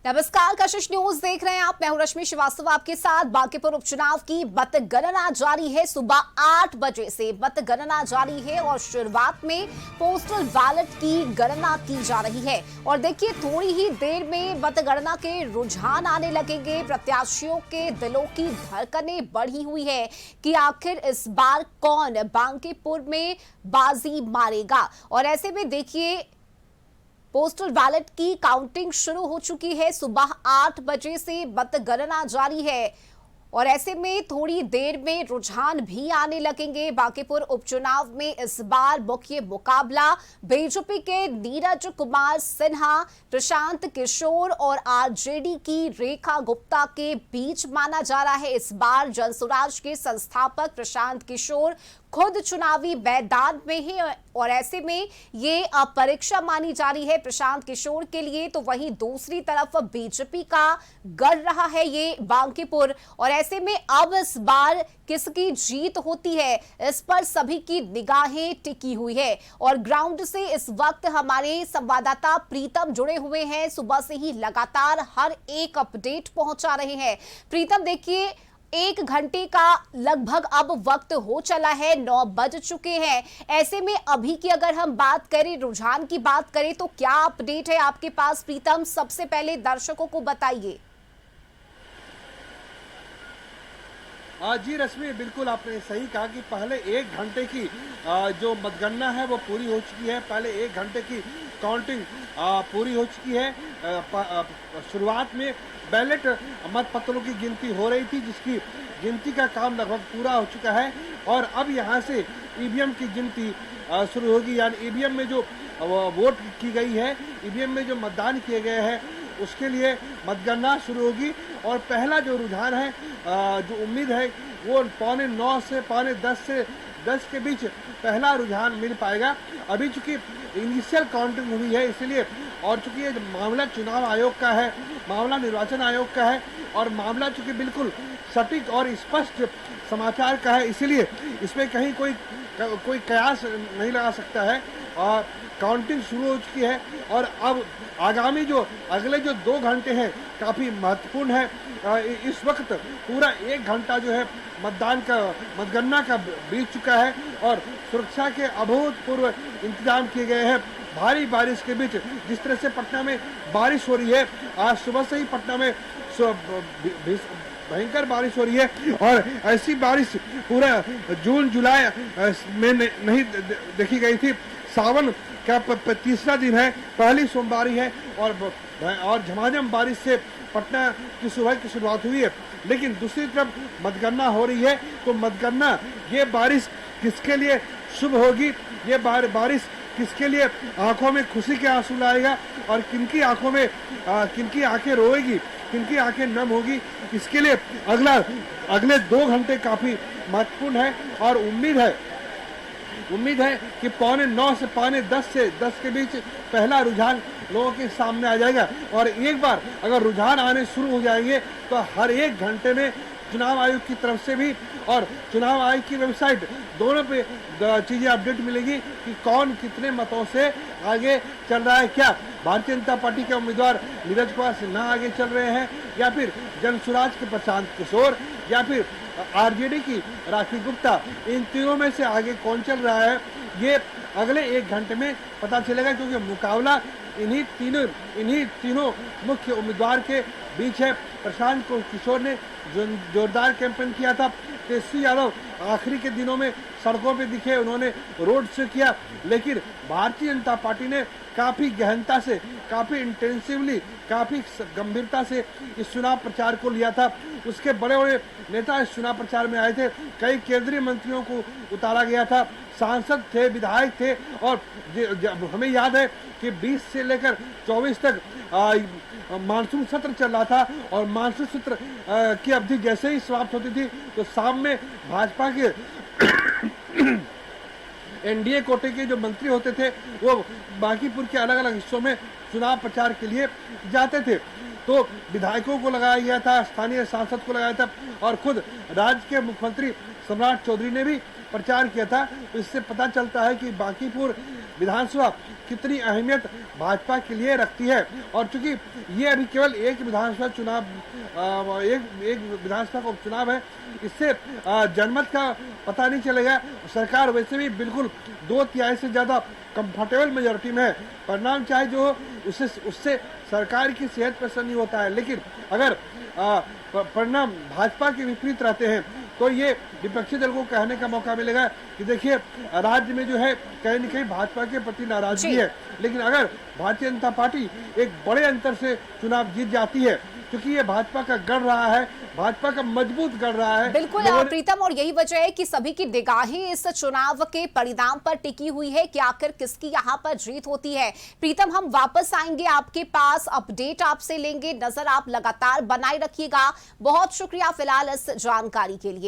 नमस्कार, कशिश न्यूज देख रहे हैं आप। मैं हूं रश्मि श्रीवास्तव आपके साथ। बांकीपुर उपचुनाव की मतगणना जारी है। सुबह 8 बजे से मतगणना जारी है और शुरुआत में पोस्टल बैलेट की गणना की जा रही है। और देखिए, थोड़ी ही देर में मतगणना के रुझान आने लगेंगे। प्रत्याशियों के दिलों की धड़कनें बढ़ी हुई है कि आखिर इस बार कौन बांकीपुर में बाजी मारेगा। और ऐसे में देखिए, पोस्टल बैलेट की काउंटिंग शुरू हो चुकी है। सुबह 8 बजे से मतगणना जारी है और ऐसे में थोड़ी देर में रुझान भी आने लगेंगे। बांकीपुर उपचुनाव में इस बार मुख्य मुकाबला बीजेपी के नीरज कुमार सिन्हा, प्रशांत किशोर और आरजेडी की रेखा गुप्ता के बीच माना जा रहा है। इस बार जनसुराज के संस्थापक प्रशांत किशोर खुद चुनावी मैदान में है और ऐसे में ये परीक्षा मानी जा रही है प्रशांत किशोर के लिए। तो वहीं दूसरी तरफ बीजेपी का गढ़ रहा है ये बांकीपुर। और ऐसे में अब इस बार किसकी जीत होती है, इस पर सभी की निगाहें टिकी हुई है। और ग्राउंड से इस वक्त हमारे संवाददाता प्रीतम जुड़े हुए हैं। सुबह से ही लगातार हर एक अपडेट पहुंचा रहे हैं। प्रीतम, देखिए, 1 घंटे का लगभग अब वक्त हो चला है, 9 बज चुके हैं। ऐसे में अभी की अगर हम बात करें, रुझान की बात करें, तो क्या अपडेट है आपके पास प्रीतम? सबसे पहले दर्शकों को बताइए। जी रश्मि, बिल्कुल आपने सही कहा कि पहले 1 घंटे की जो मतगणना है वो पूरी हो चुकी है। पहले 1 घंटे की काउंटिंग पूरी हो चुकी है। शुरुआत में बैलेट मतपत्रों की गिनती हो रही थी, जिसकी गिनती का काम लगभग पूरा हो चुका है। और अब यहाँ से ईवीएम की गिनती शुरू होगी। यानी ईवीएम में जो वोट की गई है, ईवीएम में जो मतदान किए गए हैं, उसके लिए मतगणना शुरू होगी। और पहला जो रुझान है, जो उम्मीद है, वो 9:15 से 10 के बीच पहला रुझान मिल पाएगा। अभी चूंकि इनिशियल काउंटिंग हुई है, इसलिए, और चूंकि ये मामला चुनाव आयोग का है, मामला निर्वाचन आयोग का है, और मामला चूंकि बिल्कुल सटीक और स्पष्ट समाचार का है, इसलिए इसमें कहीं कोई कयास नहीं लगा सकता है। और काउंटिंग शुरू हो चुकी है और अब आगामी जो अगले जो 2 घंटे हैं काफ़ी महत्वपूर्ण है। इस वक्त पूरा 1 घंटा जो है मतगणना का बीत चुका है और सुरक्षा के अभूतपूर्व इंतजाम किए गए हैं। भारी बारिश के बीच जिस तरह से पटना में बारिश हो रही है, आज सुबह से ही पटना में भयंकर बारिश हो रही है और ऐसी बारिश पूरा जून जुलाई में नहीं देखी गई थी। सावन का तीसरा दिन है, पहली सोमवारी है और झमाझम बारिश से पटना की सुबह की शुरुआत हुई है। लेकिन दूसरी तरफ मतगणना हो रही है, तो मतगणना, ये बारिश किसके लिए शुभ होगी, ये बारिश किसके लिए आंखों में खुशी के आंसू लाएगा और किनकी आंखों में किनकी आंखें रोएगी, किनकी आंखें नम होगी, इसके लिए अगले 2 घंटे काफी महत्वपूर्ण है। और उम्मीद है कि 9:15 से 10 के बीच पहला रुझान लोगों के सामने आ जाएगा। और एक बार अगर रुझान आने शुरू हो जाएंगे तो हर 1 घंटे में चुनाव आयोग की तरफ से भी और चुनाव आयोग की वेबसाइट, दोनों पे चीजें अपडेट मिलेगी कि कौन कितने मतों से आगे चल रहा है। क्या भारतीय जनता पार्टी के उम्मीदवार नीरज कुमार सिन्हा आगे चल रहे हैं, या फिर जनसुराज के प्रशांत किशोर, या फिर आरजेडी की राखी गुप्ता, इन तीनों में से आगे कौन चल रहा है, ये अगले 1 घंटे में पता चलेगा। क्योंकि मुकाबला इन्हीं तीनों मुख्य उम्मीदवार के बीच है। प्रशांत किशोर ने जोरदार कैंपेन किया था। तेजस्वी यादव आखिरी के दिनों में सड़कों पे दिखे, उन्होंने रोड शो किया। लेकिन भारतीय जनता पार्टी ने काफी गहनता से, काफी इंटेंसिवली, काफी गंभीरता से इस चुनाव प्रचार को लिया था। उसके बड़े बड़े नेता इस चुनाव प्रचार में आए थे। कई केंद्रीय मंत्रियों को उतारा गया था, सांसद थे, विधायक थे। और हमें याद है कि 20 से लेकर 24 तक मानसून सत्र चल रहा था और मानसून सत्र की अवधि जैसे ही समाप्त होती थी तो शाम में भाजपा के एनडीए कोटे के जो मंत्री होते थे वो बांकीपुर के अलग अलग हिस्सों में चुनाव प्रचार के लिए जाते थे। तो विधायकों को लगाया गया था, स्थानीय सांसद को लगाया था और खुद राज्य के मुख्यमंत्री सम्राट चौधरी ने भी प्रचार किया था। तो इससे पता चलता है कि बांकीपुर विधानसभा कितनी अहमियत भाजपा के लिए रखती है। और चूंकि ये अभी केवल एक विधानसभा चुनाव एक विधानसभा का उपचुनाव है, इससे जनमत का पता नहीं चलेगा। सरकार वैसे भी बिल्कुल 2/3 से ज्यादा कंफर्टेबल मेजोरिटी में है। परिणाम चाहे जो हो उससे सरकार की सेहत पर असर नहीं होता है, लेकिन अगर परिणाम भाजपा के विपरीत रहते हैं तो ये विपक्षी दल को कहने का मौका मिलेगा कि देखिए राज्य में जो है कहीं न कहीं भाजपा के प्रति नाराजगी है। लेकिन अगर भारतीय जनता पार्टी एक बड़े अंतर से चुनाव जीत जाती है, क्योंकि ये भाजपा का गढ़ रहा है, भाजपा का मजबूत गढ़ रहा है। बिल्कुल प्रीतम, और यही वजह है कि सभी की निगाहें इस चुनाव के परिणाम पर टिकी हुई है कि आखिर किसकी यहां पर जीत होती है। प्रीतम, हम वापस आएंगे आपके पास, अपडेट आपसे लेंगे, नजर आप लगातार बनाए रखिएगा। बहुत शुक्रिया फिलहाल इस जानकारी के लिए।